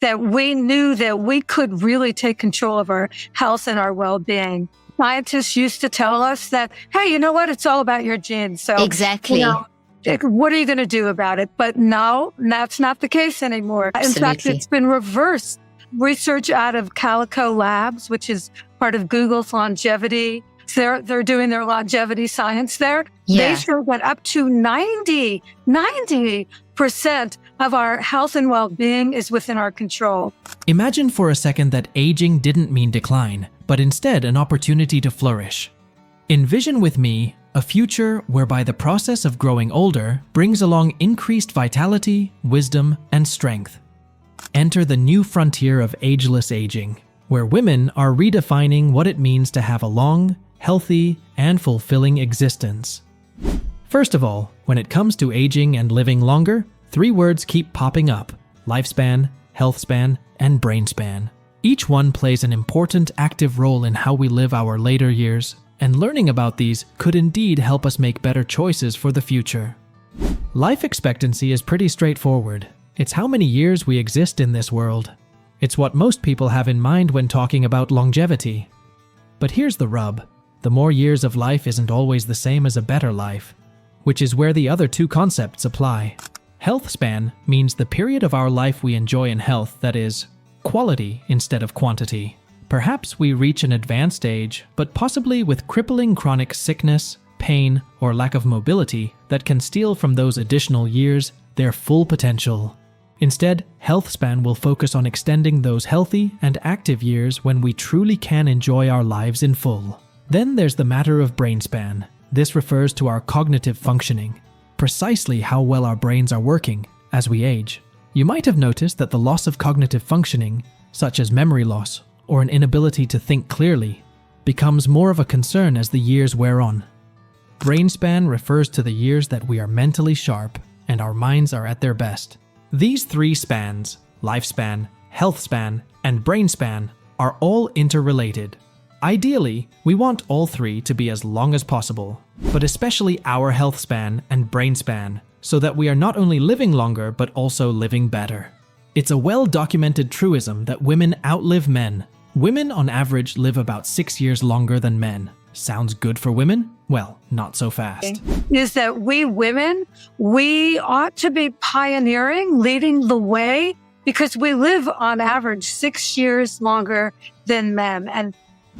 that we knew that we could really take control of our health and our well-being. Scientists used to tell us that, hey, you know what? It's all about your genes. So Exactly. What are you going to do about it? But no, that's not the case anymore. Absolutely. In fact, it's been reversed. Research out of Calico Labs, which is part of Google's longevity. They're doing their longevity science there. Yeah. They show that up to 90% of our health and well-being is within our control. Imagine for a second that aging didn't mean decline, but instead an opportunity to flourish. Envision with me a future whereby the process of growing older brings along increased vitality, wisdom, and strength. Enter the new frontier of ageless aging, where women are redefining what it means to have a long, healthy, and fulfilling existence. First of all, when it comes to aging and living longer, 3 words keep popping up: lifespan, healthspan, and brainspan. Each one plays an important active role in how we live our later years, and learning about these could indeed help us make better choices for the future. Life expectancy is pretty straightforward. It's how many years we exist in this world. It's what most people have in mind when talking about longevity. But here's the rub. The more years of life isn't always the same as a better life, which is where the other 2 concepts apply. Health span means the period of our life we enjoy in health, that is, quality instead of quantity. Perhaps we reach an advanced age, but possibly with crippling chronic sickness, pain, or lack of mobility that can steal from those additional years their full potential. Instead, Healthspan will focus on extending those healthy and active years when we truly can enjoy our lives in full. Then there's the matter of Brainspan. This refers to our cognitive functioning, precisely how well our brains are working as we age. You might have noticed that the loss of cognitive functioning, such as memory loss or an inability to think clearly, becomes more of a concern as the years wear on. Brainspan refers to the years that we are mentally sharp and our minds are at their best. These 3 spans, lifespan, healthspan, and brainspan, are all interrelated. Ideally, we want all 3 to be as long as possible, but especially our health span and brain span, so that we are not only living longer but also living better. It's a well-documented truism that women outlive men. Women on average live about 6 years longer than men. Sounds good for women? Well, not so fast. Is that we women, we ought to be pioneering, leading the way, because we live on average 6 years longer than men. And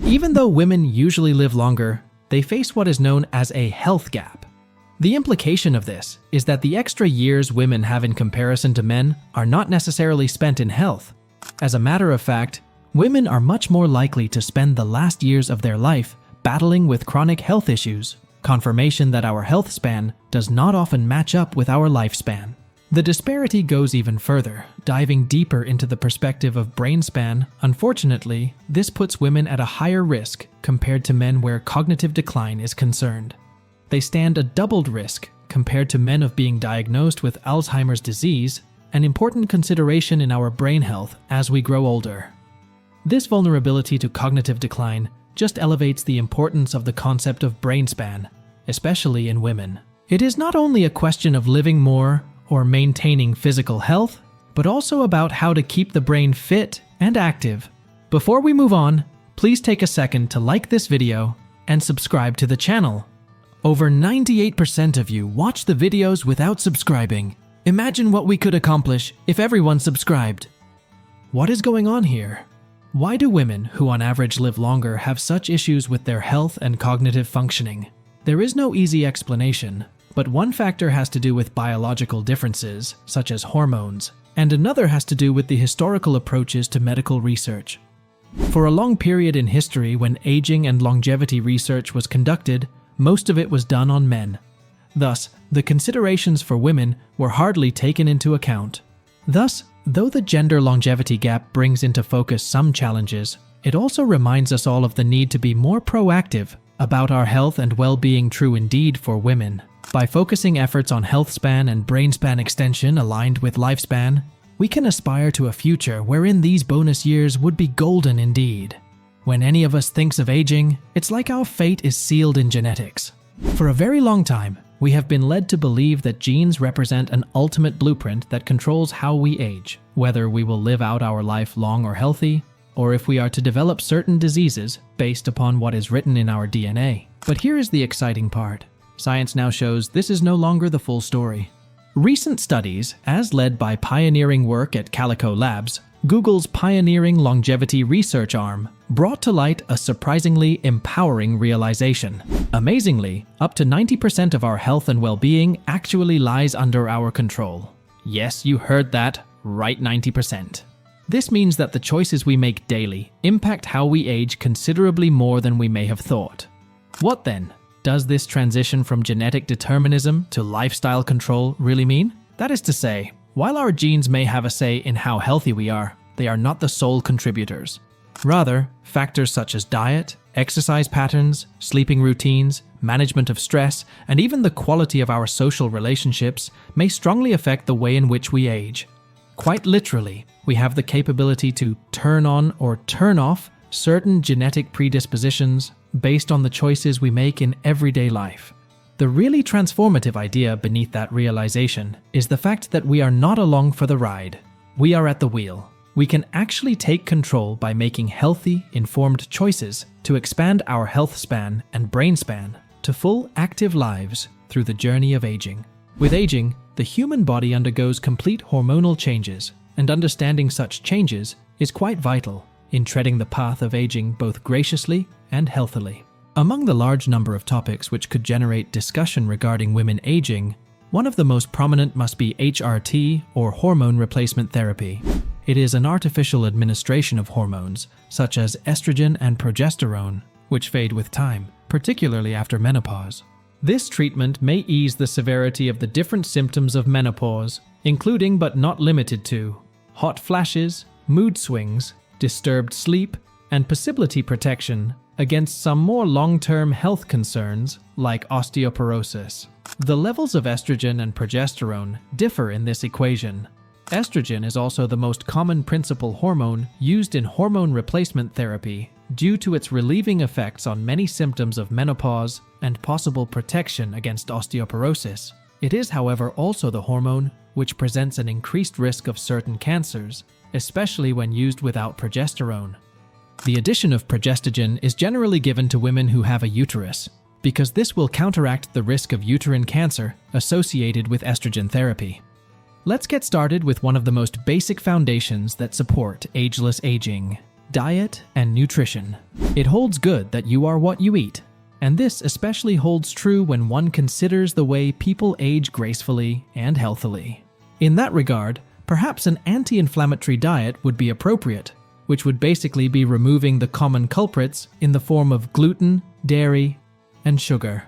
even though women usually live longer, they face what is known as a health gap. The implication of this is that the extra years women have in comparison to men are not necessarily spent in health. As a matter of fact, women are much more likely to spend the last years of their life battling with chronic health issues, confirmation that our health span does not often match up with our lifespan. The disparity goes even further, diving deeper into the perspective of brainspan. Unfortunately, this puts women at a higher risk compared to men where cognitive decline is concerned. They stand a doubled risk compared to men of being diagnosed with Alzheimer's disease, an important consideration in our brain health as we grow older. This vulnerability to cognitive decline just elevates the importance of the concept of brainspan, especially in women. It is not only a question of living more or maintaining physical health, but also about how to keep the brain fit and active. Before we move on, please take a second to like this video and subscribe to the channel. Over 98% of you watch the videos without subscribing. Imagine what we could accomplish if everyone subscribed. What is going on here? Why do women who on average live longer have such issues with their health and cognitive functioning? There is no easy explanation, but one factor has to do with biological differences, such as hormones, and another has to do with the historical approaches to medical research. For a long period in history when aging and longevity research was conducted, most of it was done on men. Thus, the considerations for women were hardly taken into account. Thus, though the gender longevity gap brings into focus some challenges, it also reminds us all of the need to be more proactive about our health and well-being. True indeed for women. By focusing efforts on healthspan and brainspan extension aligned with lifespan, we can aspire to a future wherein these bonus years would be golden indeed. When any of us thinks of aging, it's like our fate is sealed in genetics. For a very long time, we have been led to believe that genes represent an ultimate blueprint that controls how we age, whether we will live out our life long or healthy, or if we are to develop certain diseases based upon what is written in our DNA. But here is the exciting part. Science now shows this is no longer the full story. Recent studies, as led by pioneering work at Calico Labs, Google's pioneering longevity research arm, brought to light a surprisingly empowering realization. Amazingly, up to 90% of our health and well-being actually lies under our control. Yes, you heard that, right, 90%. This means that the choices we make daily impact how we age considerably more than we may have thought. What then? Does this transition from genetic determinism to lifestyle control really mean? That is to say, while our genes may have a say in how healthy we are, they are not the sole contributors. Rather, factors such as diet, exercise patterns, sleeping routines, management of stress, and even the quality of our social relationships may strongly affect the way in which we age. Quite literally, we have the capability to turn on or turn off certain genetic predispositions based on the choices we make in everyday life. The really transformative idea beneath that realization is the fact that we are not along for the ride. We are at the wheel. We can actually take control by making healthy, informed choices to expand our health span and brain span to full, active lives through the journey of aging. With aging, the human body undergoes complete hormonal changes, and understanding such changes is quite vital in treading the path of aging both graciously and healthily. Among the large number of topics which could generate discussion regarding women aging, one of the most prominent must be HRT, or hormone replacement therapy. It is an artificial administration of hormones, such as estrogen and progesterone, which fade with time, particularly after menopause. This treatment may ease the severity of the different symptoms of menopause, including but not limited to hot flashes, mood swings, disturbed sleep, and possibility protection against some more long-term health concerns like osteoporosis. The levels of estrogen and progesterone differ in this equation. Estrogen is also the most common principal hormone used in hormone replacement therapy due to its relieving effects on many symptoms of menopause and possible protection against osteoporosis. It is, however, also the hormone which presents an increased risk of certain cancers, especially when used without progesterone. The addition of progestogen is generally given to women who have a uterus, because this will counteract the risk of uterine cancer associated with estrogen therapy. Let's get started with one of the most basic foundations that support ageless aging: diet and nutrition. It holds good that you are what you eat, and this especially holds true when one considers the way people age gracefully and healthily. In that regard, perhaps an anti-inflammatory diet would be appropriate, which would basically be removing the common culprits in the form of gluten, dairy, and sugar.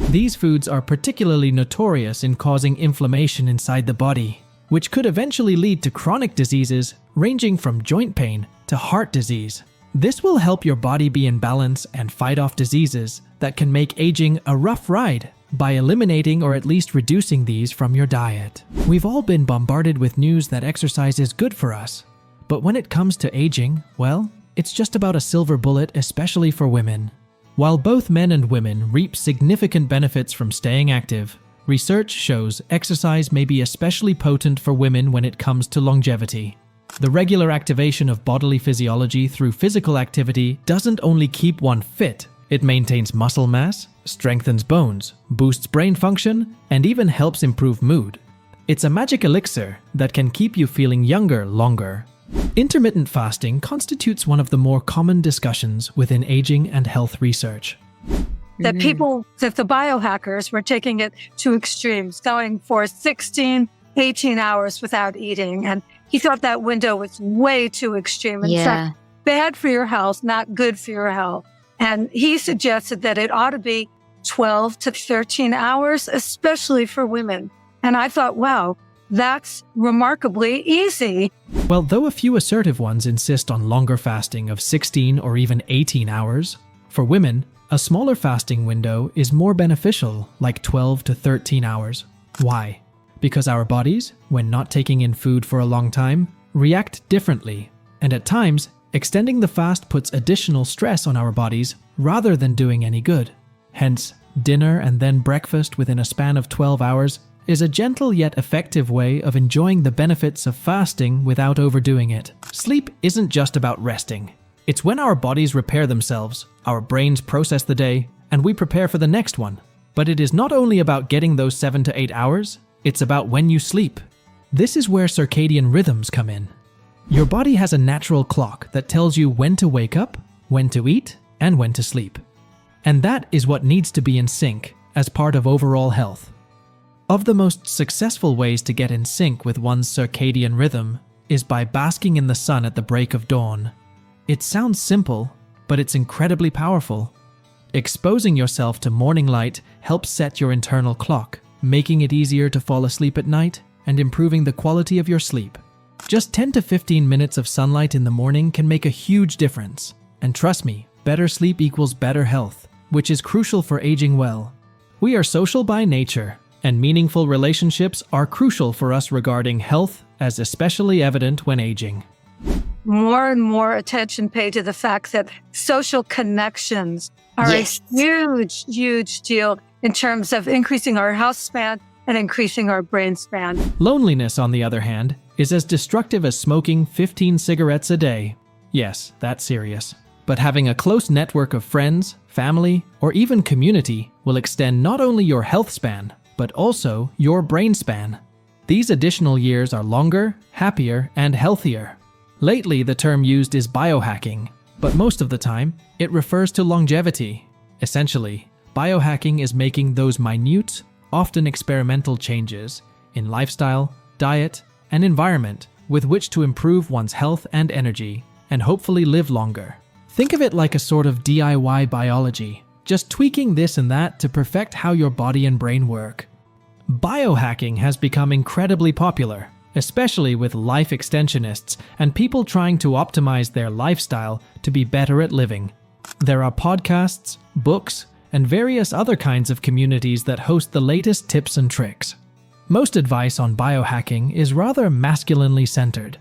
These foods are particularly notorious in causing inflammation inside the body, which could eventually lead to chronic diseases ranging from joint pain to heart disease. This will help your body be in balance and fight off diseases that can make aging a rough ride by eliminating or at least reducing these from your diet. We've all been bombarded with news that exercise is good for us, but when it comes to aging, well, it's just about a silver bullet, especially for women. While both men and women reap significant benefits from staying active, research shows exercise may be especially potent for women when it comes to longevity. The regular activation of bodily physiology through physical activity doesn't only keep one fit, it maintains muscle mass, strengthens bones, boosts brain function, and even helps improve mood. It's a magic elixir that can keep you feeling younger longer. Intermittent fasting constitutes one of the more common discussions within aging and health research. That the biohackers were taking it to extremes, going for 16, 18 hours without eating. And he thought that window was way too extreme. In fact, bad for your health, not good for your health. And he suggested that it ought to be 12 to 13 hours, especially for women. And I thought, wow, that's remarkably easy. Well, though a few assertive ones insist on longer fasting of 16 or even 18 hours, for women, a smaller fasting window is more beneficial, like 12 to 13 hours. Why? Because our bodies, when not taking in food for a long time, react differently, and at times, extending the fast puts additional stress on our bodies rather than doing any good. Hence, dinner, and then breakfast within a span of 12 hours is a gentle yet effective way of enjoying the benefits of fasting without overdoing it. Sleep isn't just about resting. It's when our bodies repair themselves, our brains process the day, and we prepare for the next one. But it is not only about getting those 7 to 8 hours, it's about when you sleep. This is where circadian rhythms come in. Your body has a natural clock that tells you when to wake up, when to eat, and when to sleep. And that is what needs to be in sync as part of overall health. Of the most successful ways to get in sync with one's circadian rhythm is by basking in the sun at the break of dawn. It sounds simple, but it's incredibly powerful. Exposing yourself to morning light helps set your internal clock, making it easier to fall asleep at night and improving the quality of your sleep. Just 10 to 15 minutes of sunlight in the morning can make a huge difference. And trust me, better sleep equals better health, which is crucial for aging well. We are social by nature, and meaningful relationships are crucial for us regarding health, as especially evident when aging. More and more attention paid to the fact that social connections are a huge, huge deal in terms of increasing our health span and increasing our brain span. Loneliness, on the other hand, is as destructive as smoking 15 cigarettes a day. Yes, that's serious. But having a close network of friends, family, or even community will extend not only your health span, but also your brain span. These additional years are longer, happier, and healthier. Lately, the term used is biohacking, but most of the time, it refers to longevity. Essentially, biohacking is making those minute, often experimental changes in lifestyle, diet, and environment with which to improve one's health and energy, and hopefully live longer. Think of it like a sort of DIY biology, just tweaking this and that to perfect how your body and brain work. Biohacking has become incredibly popular, especially with life extensionists and people trying to optimize their lifestyle to be better at living. There are podcasts, books, and various other kinds of communities that host the latest tips and tricks. Most advice on biohacking is rather masculinely centered.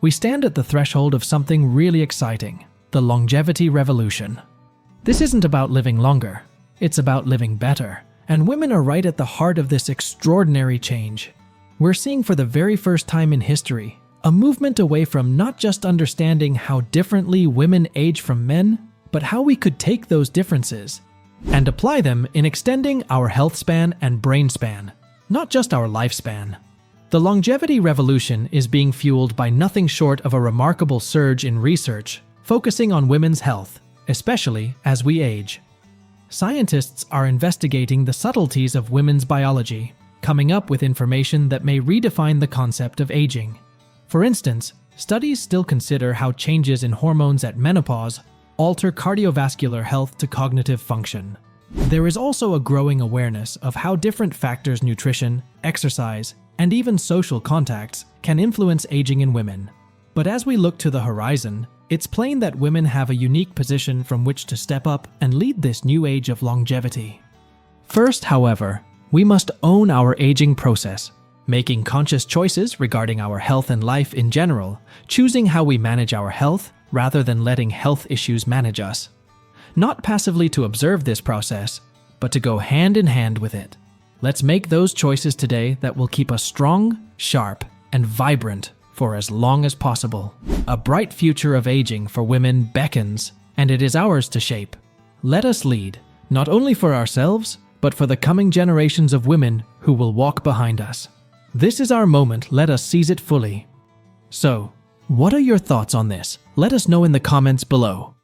We stand at the threshold of something really exciting, the longevity revolution. This isn't about living longer, it's about living better, and women are right at the heart of this extraordinary change. We're seeing for the very first time in history a movement away from not just understanding how differently women age from men, but how we could take those differences and apply them in extending our health span and brain span, not just our lifespan. The longevity revolution is being fueled by nothing short of a remarkable surge in research focusing on women's health, especially as we age. Scientists are investigating the subtleties of women's biology, coming up with information that may redefine the concept of aging. For instance, studies still consider how changes in hormones at menopause alter cardiovascular health to cognitive function. There is also a growing awareness of how different factors, nutrition, exercise, and even social contacts can influence aging in women. But as we look to the horizon, it's plain that women have a unique position from which to step up and lead this new age of longevity. First, however, we must own our aging process, making conscious choices regarding our health and life in general, choosing how we manage our health rather than letting health issues manage us. Not passively to observe this process, but to go hand in hand with it. Let's make those choices today that will keep us strong, sharp, and vibrant for as long as possible. A bright future of aging for women beckons, and it is ours to shape. Let us lead, not only for ourselves, but for the coming generations of women who will walk behind us. This is our moment, let us seize it fully. So, what are your thoughts on this? Let us know in the comments below.